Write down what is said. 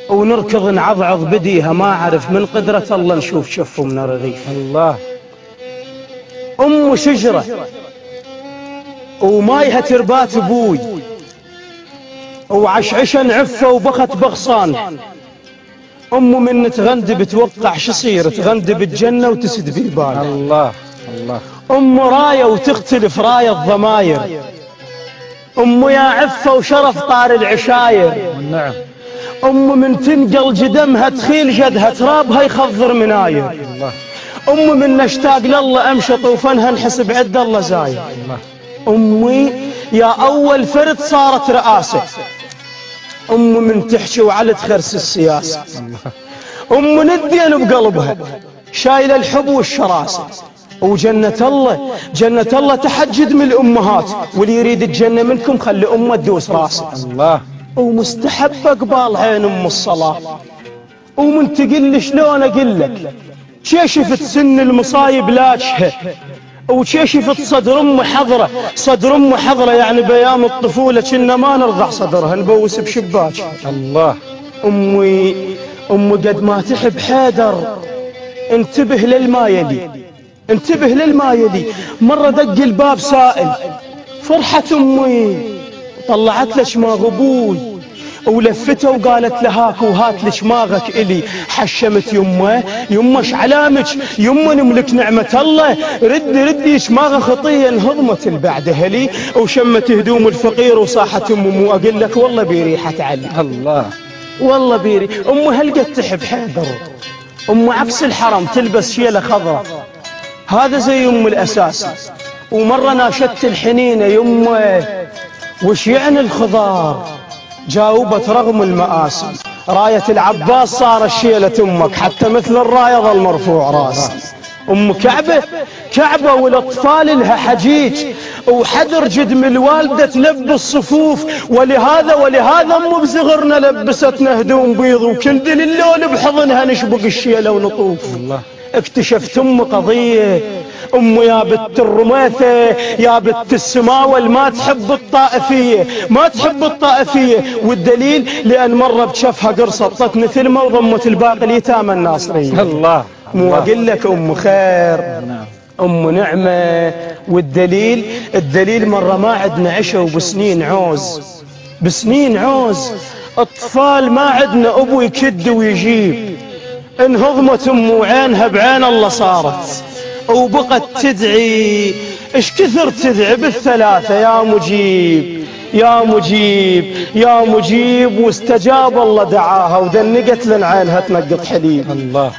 ونركض نعضعض بديها، ما أعرف من قدرة الله نشوف شفه من الرغيف. الله. أم شجرة ومايها تربات أبوي، وعشعشا عفة وبخت بغصان. أم من تغندب توقع شصير، تغندب الجنة وتسد بيبان. الله الله. أم راية وتختلف راية الضماير. أم يا عفة وشرف طار العشاير. نعم. أم من تنقل جدمها تخيل جدها ترابها يخضر مناير. الله. أم من نشتاق لله أمشى طوفنها نحسب عد الله زاير. الله. أمي يا أول فرد صارت رئاسة. أم من تحشي وعلى تخرس السياسة. أم ندين بقلبها شايلة الحب والشراسة. وجنة الله جنة الله تحجد من الأمهات، واللي يريد الجنة منكم خلي أمه تدوس راسه. الله. ومستحبة قبال عين أم الصلاة. ومن تقل شلون أقول لك، شيشفت سن المصايب لاجحة، وشيشفت صدر أم حضرة. صدر أم حضرة يعني بيام الطفولة كنا ما نرضع صدرها نبوس بشباك. الله. أمي قد ما تحب حيدر انتبه للما يلي، انتبه للما يلي. مرة دق الباب سائل، فرحة أمي طلعت له شماغ أبوي ولفته وقالت له هاك وهات لي شماغك إلي. حشمت يمه شعلامك يمه نملك نعمة الله، ردي شماغه خطية انهضمت البعد هلي. وشمت هدوم الفقير وصاحت أمه أقول لك والله بريحة علي. الله. والله بيري. أمه هل قد تحب حيدر، أمه عكس الحرم تلبس شيلة خضراء، هذا زي أم الأساس. ومرة ناشدت الحنينة يمه وش يعني الخضار، جاوبت رغم المآسي راية العباس صار الشيلة أمك، حتى مثل الراية ظل مرفوع راسي. أم كعبة والأطفال لها حجيج، وحدر جد من الوالدة تلبس صفوف. ولهذا أم بصغرنا لبستنا هدوم بيض، وكل دل اللون بحضنها نشبق الشيلة ونطوف. الله. اكتشفت أم قضية، أم يا بنت الرميثة يا بنت السماول ما تحب الطائفية، ما تحب الطائفية. والدليل لأن مرة بشفها قرصة طتني ثلمة وضمت الباقي اليتامى الناصرية. الله. مو أقول لك أم خير، أم نعمة. والدليل مرة ما عدنا عشا وبسنين عوز، بسنين عوز أطفال ما عدنا أبو يكد ويجيب. انهضمت أم وعينها بعين الله صارت، وبقت تدعي ايش كثر تدعي بالثلاثة يا مجيب يا مجيب يا مجيب. واستجاب الله دعاها ودنقت لن عينها تنقط حليب. الله.